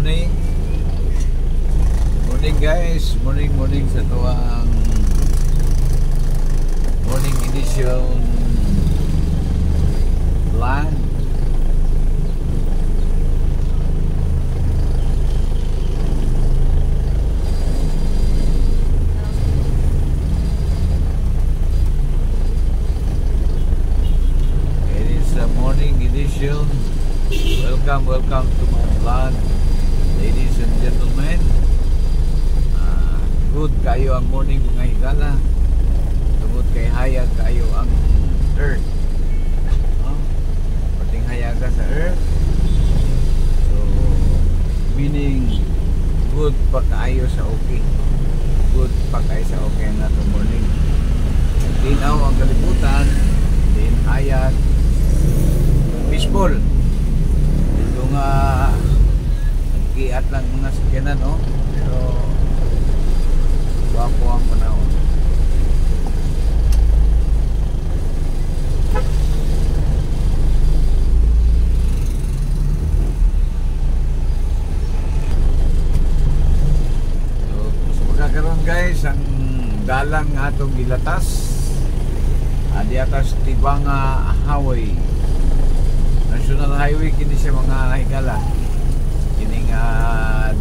morning. Morning guys, morning sa tuwang morning edition vlog. It is a morning edition. Welcome to my vlog, ladies and gentlemen. Good kayo ang morning mga higala. Tungod kay hayag kayo ang earth. Pating hayaga sa earth. So meaning good pa kayo sa okay. Good pa kayo sa okay na to morning. Tinaw ang kalibutan, din hayag, peaceful. Ito nga nagkiat lang mga sakyanan, no? Pero wapo ang panahon. So magkakaroon guys ang dalang atong gilatas di atas Tibanga Highway, National Highway kini siya mga higala. Kini nga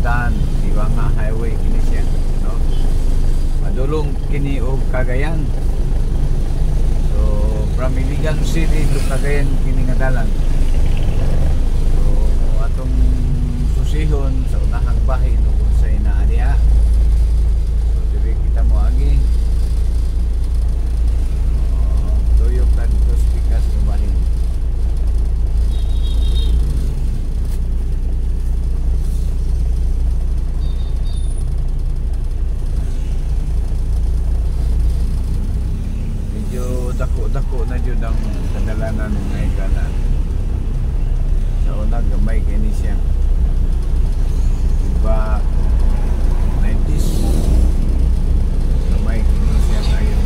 Dan Tibanga Highway kini siya, no? Madulong kini og Cagayan. So from Iligan City to Cagayan kini nga dalan. So atong susihon sa unahang bahin no kung say naa diha. So diri kita mo agi. Tuyok kan dos pikas ng bahin. Dako na jud ang kadalanan ng higala. Sa una gamay kini siya. Diba 90s gamay kini siya kayo.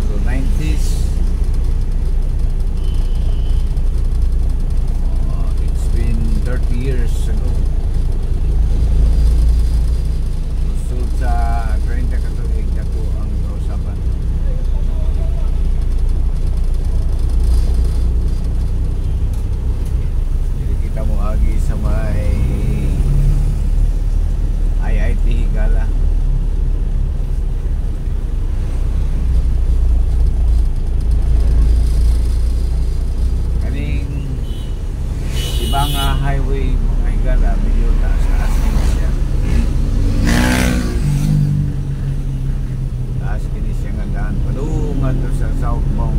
So 90s it's been 30 years ago. So sa 30 katuig dako ang kausapan. Mo agi sa may IIT Higala. Kaning Tibanga Highway mga higala medyo taas kini siya. Taas kini siya nga daan padungan to sa southbound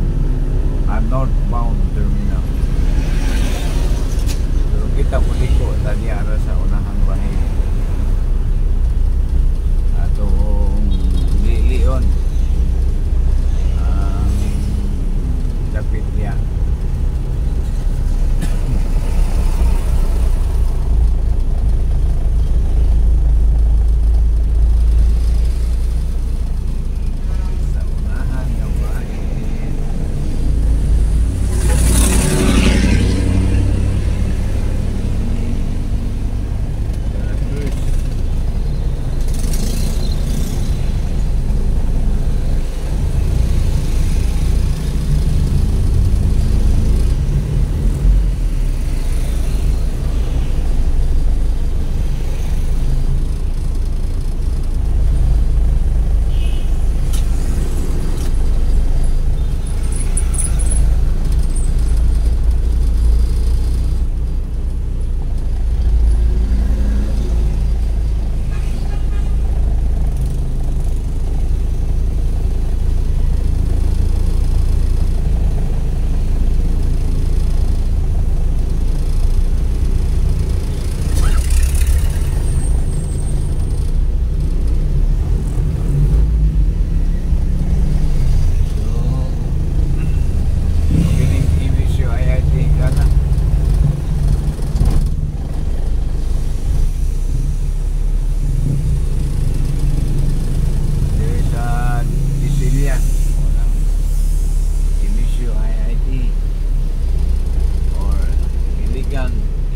northbound terminal. Kita po dito tadi ara sa unahang bahay atong Lilion ang dapit niya. Sa unahang bahay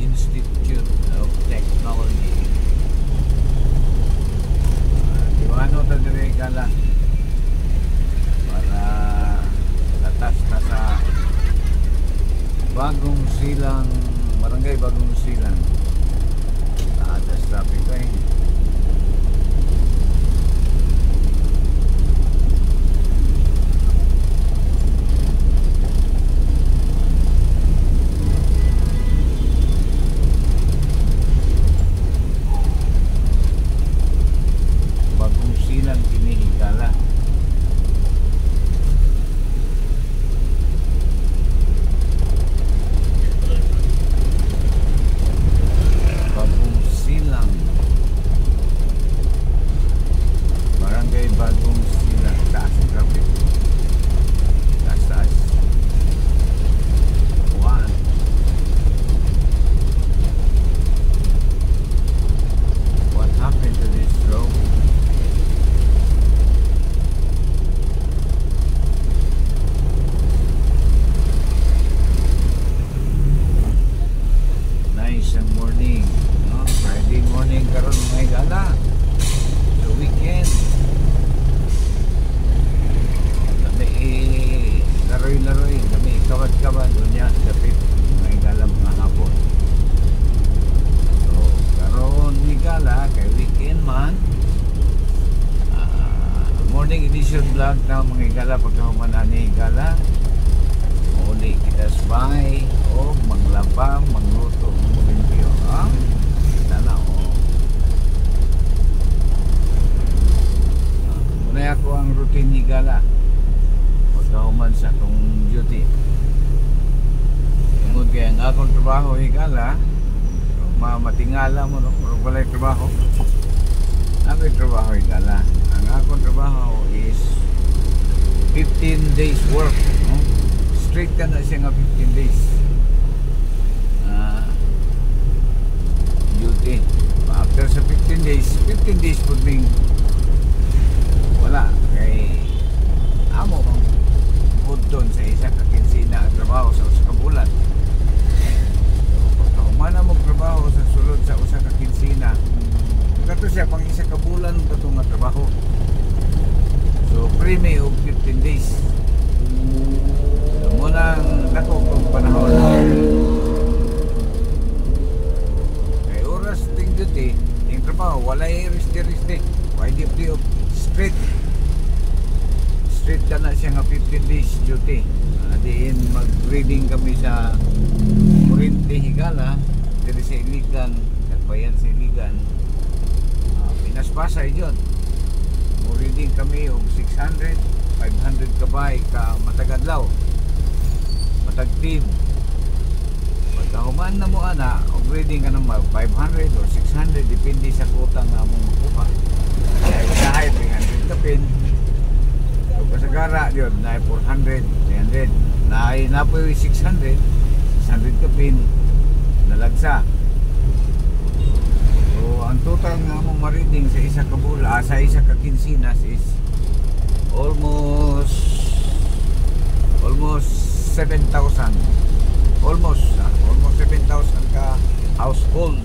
Institute of Technology. Di ba ano ito dire Higala? Para latas na sa Bagong Silang, Barangay Bagong Silang. Taas traffic ko eh. Bagong Silang kini Higala. Bagong Silang, Barangay Bagong Silang. Taas ang traffic. Taas. One. What happened to this road? Nice ang morning, no? Friday morning karon mga Higala. The weekend. Dami laroy-laroy, dami kawat-kawat dunya dapit mga Higala mga hapon. So karon Higala kay weekend man. Morning edition vlog na mga Higala pagkahuman ani Higala. Uli kita sabay o manglaba, mangluto, manglimpyo. Sana o. Unay ako ang routine Higala pagkahuman sa akong duty. Tungod kaya ang akong trabaho Higala, matingala mo no, kung wala'y trabaho. Ako'y trabaho Higala. Ang akong trabaho is 15 days work, no? Straight ka na siya nga 15 days duty. After sa 15 days po ding wala kay amo ang budton sa isa ka kinsina ang trabaho sa usa ka bulan. So pagka humana mo trabaho sa sulod sa usa ka kinsina, kato siya pang isa ka bulan kato nga trabaho. So premi og 15 days. Munang dako kong panahon kay oras ting duty ting trabaho walay reste why di straight ka na siya nga 15 days duty. Diin mag-reading kami sa Corinte Higala diri sa Iligan, Nagbayan sa Iligan, Pinas Pasay dyan. Reading kami og 600 500 kabay ka matagadlaw matag team. Pagkahuman na mo ana og reading ka ng 500 or 600 depende sa kuta nga among makuha. Kaya usahay 300 kapin o kasagara yun na 400 300 na po 600 kapin nalagsa. So ang total nga among ma-reading sa isa ka bula sa isa ka kinsinas is almost 7,000 almost 7,000 ka household.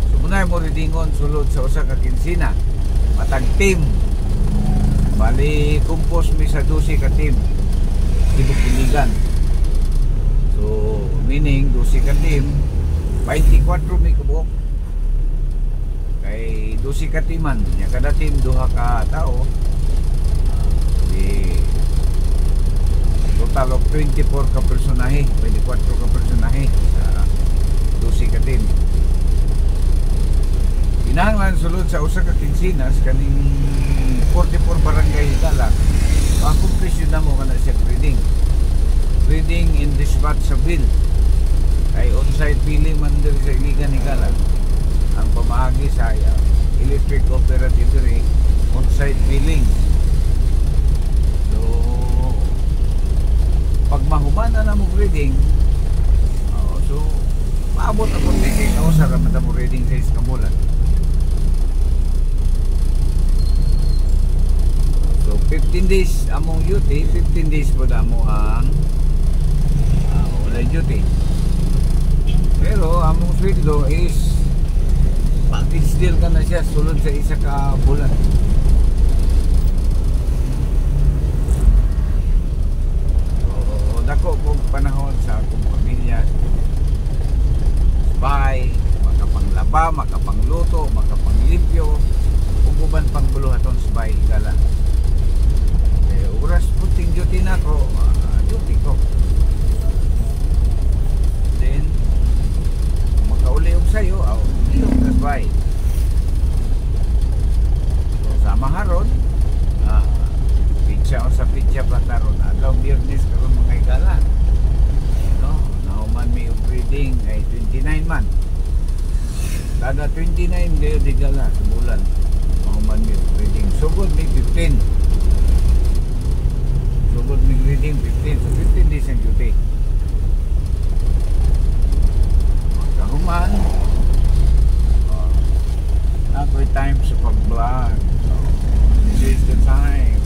So muna mo readingon sulod sa usa ka kinsina matag team bali kumpos mi sa 12 ka team tibok Iligan. So meaning 12 ka team 24 mi kabuok kay 12 ka timan nya kada team duha ka tao. Total of 24 ka personahe, 24 ka personahe sa 12 ka team. Kinahanglan sulod sa usa ka kinsinas kaning 44 barangay Higala. Makumplisyon na mo kana siya reading. Reading in dispatch sa bill. Kay on-site billing man diri sa Iligan Higala. Ang pamaagi sa electric cooperative diri on-site billing. Pag mahumana na mo reading, so maabot na po tingin na usara man mo reading sa iskamulan. So 15 days among duty, 15 days po na mo ang walay duty. Pero sweldo is package deal ka na siya sulod sa isa ka bulan. So dako kong panahon sa akong pamilya, bahay, makapanglaba, makapangluto, makapanglimpyo, ug uban pang buluhaton sa bahay gala. Oras puting duty na ko, duty ko. Then makauli og sayo, ilog tas bay. So sama haron, pizza o sa pizza pataron. Agaw Biyernes karon mga higala. No, nauman mi og reading ay 29 man. Kada 29 gayo di gala sa bulan. Nauman mi og reading. Sugod mi 15. Sugod mig reading 15, so 15 days ang duty. Kahuman, ako'y time sa pag-vlog. So, this is the time.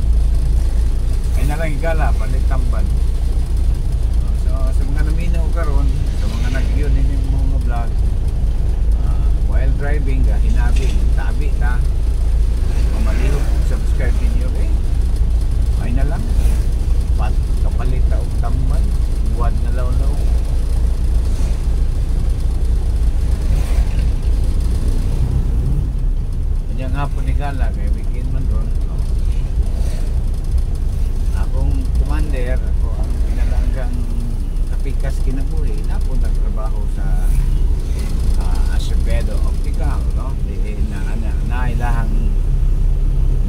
Ay nalang igala, palit tamban. So, sa mga naminaw karon, sa mga nag-yun yung mga vlog, while driving, hinabi, tabi ta, mamalihok, subscribe ninyo, okay? Ay na lang. Kapalit ta og tamban, buwad na law-law. Kanyang hapon ni Gala, kaya weekend man doon. Akong commander, ako ang pinalanggang kapikas kinabuhi, napon nagtrabaho sa Acevedo Optical, no? Na ilahang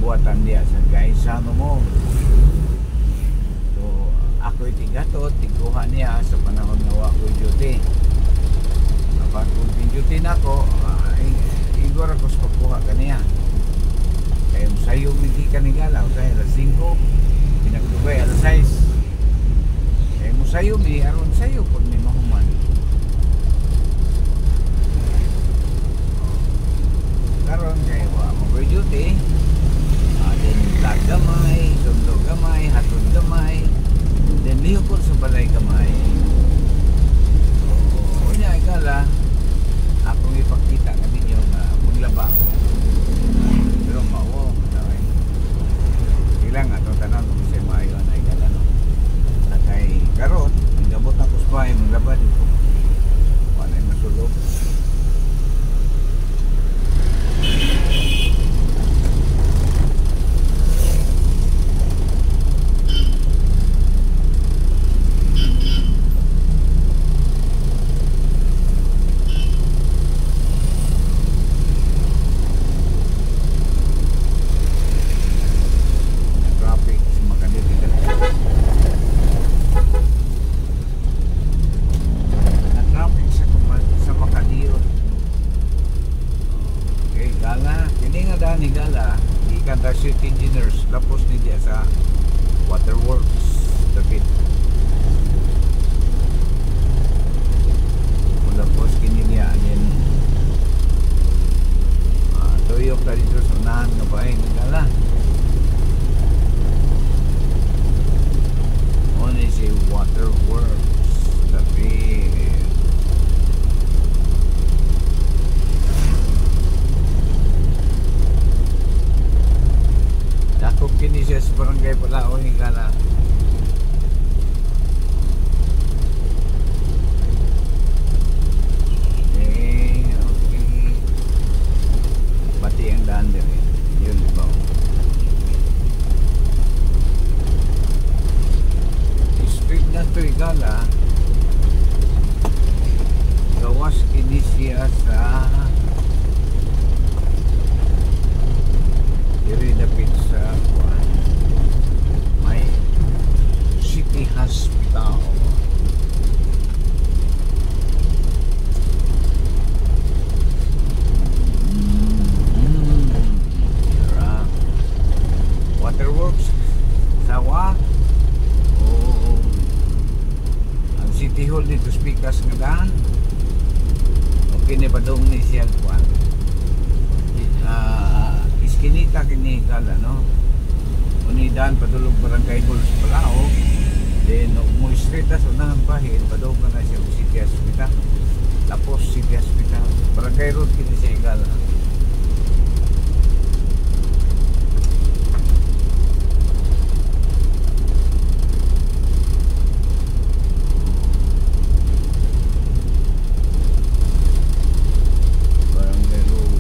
buwatan diya sa Gaisano mo. Ako'y tigatot, tiguha niya sa panahon na ako'y duty. Kapag kung duty na ako, igor ako sa pagkuha ka niya. Kaya sayo hindi ka nigala, kaya alas 5, pinagdugay alas 6. Kaya sayo mi, aron sayo kung may mahuman. Karon kaya ako'y duty, then lag gamay, sundo gamay, hatod gamay, then liyo ko sa balay kamay. So, niya ikala akong ipakita ka ninyo na maglaba ako. Pero mao, ilang atong tanan kung siya maayo na ikala, no? At ay karon, nagabot ako sa bahay, maglaba dito. Wala yung masulog. City engineers lapos ni dia sa waterworks Dapit. Lapos kini niya anin tuyok ka dito sa unahan nga bahay nagala. On is a waterworks Dapit. Dakop kini siya sa barangay Palaon higala. Okay. Bati ang daan din eh. Yun ba? Street na to higala. Gawas kini siya sa diri dapit sa may City Hospital. Waterworks sawa o ang City Hall dito speakers nga daan. Okay ni padong ni siya kuan. Kinita kini higala, no? Unidan padulog barangay Hall sa Palao. Then mo street sa unang bahin padung na siya City Hospital. Tapos City Hospital barangay road kini sa Higala. Barangay road.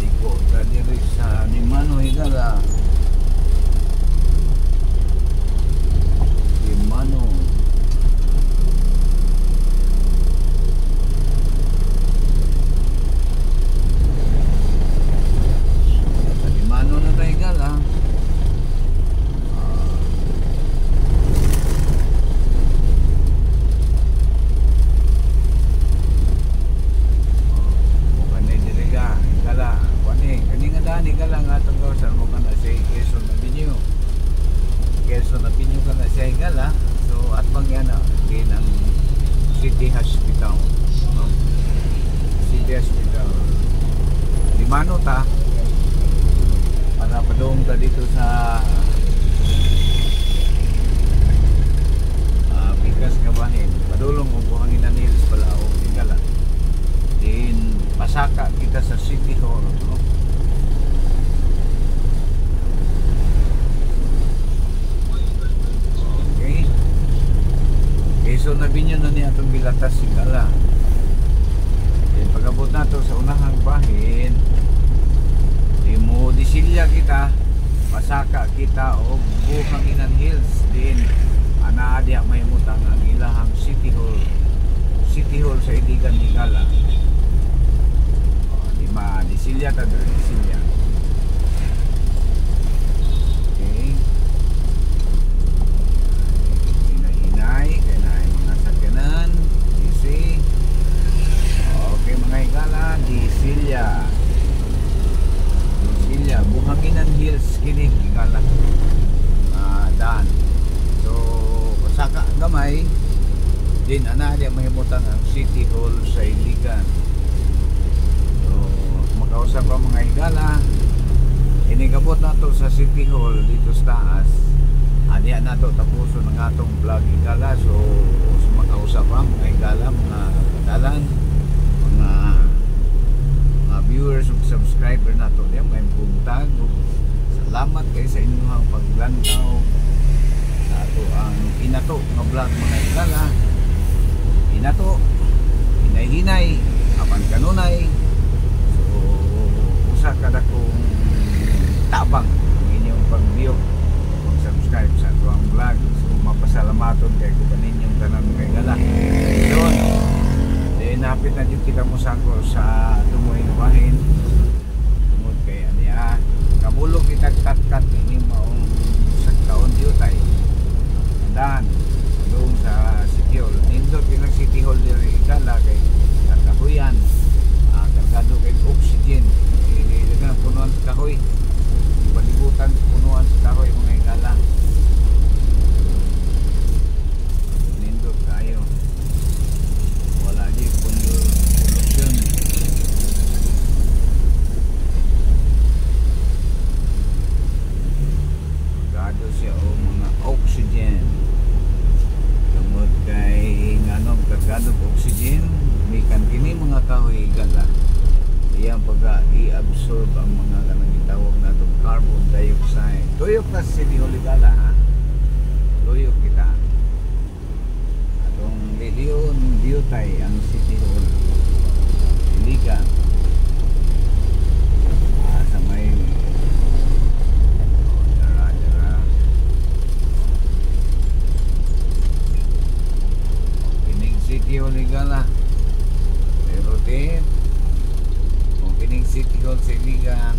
Iko tadi sa Limano Higala. Limano. Sa Limano na tayo Higala. Bukan na diliga Higala. Kani nga daan Higala nga itong gawsan mo ka na sa Quezon Avenue. Quezon Avenue ka na sa Higala. So at mangyana din ang City Hospital, no? City Hospital Limano ta para padung ta dito sa Pikas nga bahin padulong og Buhanginan Hills pala o Higala. Din pasaka kita sa City Hall, no? Okay. So nabinyo na niya itong Gilatas Higala. Then pag-abot na to sa unahang bahin, di mo disilya kita, pasaka kita o Buhanginan Hills. Then anaadya may mutang ang ilahang City Hall. City Hall sa Iligan Higala. Di ma disilya ta dito disilya. Okay. Hinay-hinay kaya na yung mga sakyanan. Easy. Okay mga Higala, disilya. Disilya, Buhanginan Hills kini Higala. Daan. So pasaka gamay din anali mahimutang ang City Hall sa Iligan. So makausap pa mga Higala, inigabot na to sa City Hall dito sa taas. Aniya na to tapuso ng atong vlog Higala. So makausap pa mga Higala, mga kadalan, mga viewers ug subscriber na to diyan may buntag. Salamat kay sa inyong paglantaw sa ato ang inato nga vlog mga Higala. Inato, hinay-hinay, apan kanunay. So usa kada kong tabang ang inyong pag-view, mag-subscribe sa ato ang vlog. So mapasalamaton kay ko kaninyong tanan mga Higala. Yun. Then napit na dito kita mo sangko sa tumuhin bahin. Tungod kay aniya kabulog kita kat-kat ini maong sa taon diyo tayo. Dan doon sa City Hall. Nindot yung City Hall dito Higala kay kakahuyan. Kargado kay oxygen. Ilagang punuan sa kahoy. Palibutan punuan sa kahoy mga Higala. Nindot kayo. Wala di pollution. Kargado siya o mga oxygen. Tungod kay nganom kargado oxygen, mikan kini mga kahoy Higala. Iyang pag-i-absorb ang mga kanang gitawag natong carbon dioxide. Tuyok na sa City Hall Higala, ha? Tuyok kita. Atong liliyon biyutay ang City Hall Iligan. Sa may dara-dara. Kining City Hall Higala. Pero kung kining City Hall sa Iligan,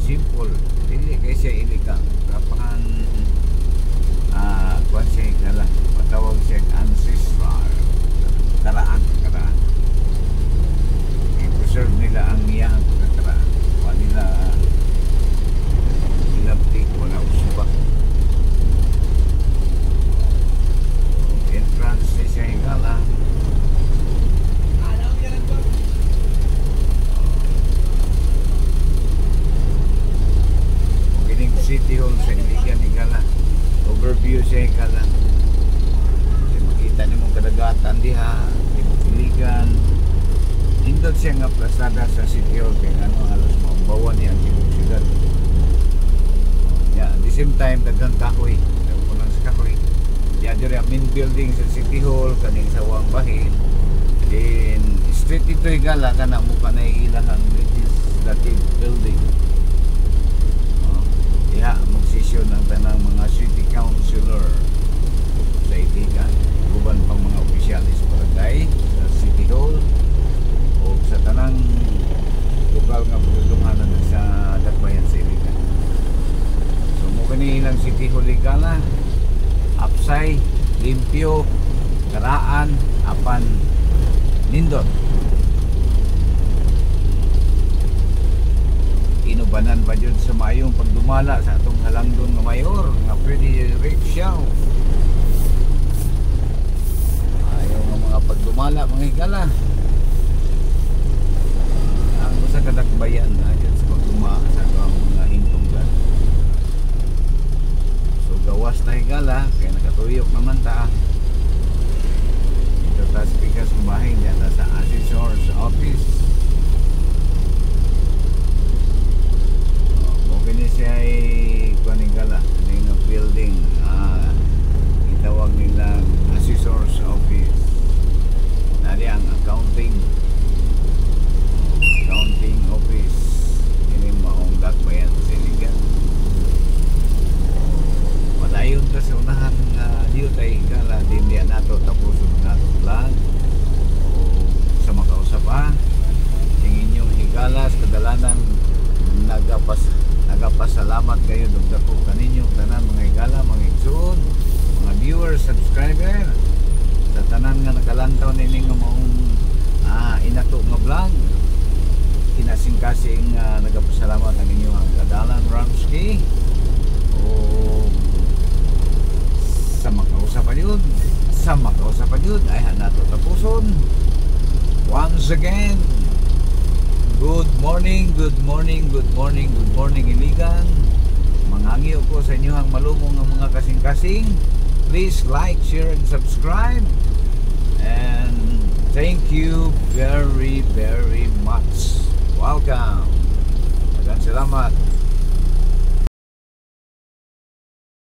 simple. Dili kay siya Iligan. Kapan kuwan siya Higala. Patawag siya ancestral. Karaan. I-preserve nila ang iyang karaan. Wala nila ilaptik, wala usubak. Entrance siya Higala. plastada sa City Hall kaya nga ano, halos maumbawan niya ang ibang syudad. Yeah, at the same time daghang kahoy, daghang sa kahoy. Yeah, diri ang main building sa City Hall kaning sawang bahin. Then street ito higala kana mo pa na ilahang legislative building. Diha magsesyon ng tanang mga city councilor sa Itigan, uban pang mga opisyalis barangay sa City Hall o sa tanang lokal nga pagdunganan sa Dakbayan sa Itigan. So mo kanilang City Hall higala apsay, limpyo, karaan, apan nindot. Inubanan pa dyan sa mayong pagdumala sa atong halangdon nga mayor nga Freddy Rickshaw. Ayaw nga mga pagdumala mga higala. Ang sa kadakbayan na dyan sa pagdumala sa atong mga hintunggan. So gawas na higala kaya nakatuyok naman ta. Ito ta speakers kumahin dyan sa assessor's office. Kini siya ay panigala ng building, itawag nilang assessor's office. Nari ang accounting office. Ini maong Dakbayan sa Iligan. Malayon ka sa unahan diyo tayo higala, din diyan nato tapos nato plan o sa makausap yung inyong higala sa kadalanan nagapasalamat kayo dugda ko kaninyo tanan mga higala, mga igsoon, mga viewers, subscriber sa tanan nga nakalantaw nini nga maong inato nga vlog. Kinasing-kasing nagapasalamat ang inyo ang Kadalan Ramsky o sa makausapan yun ay hanato tapuson. Once again, good morning Iligan. Mangangyo ko sa inyo ang malumong ng mga kasing-kasing. Please like, share, and subscribe. And thank you very much. Welcome. Maraming salamat.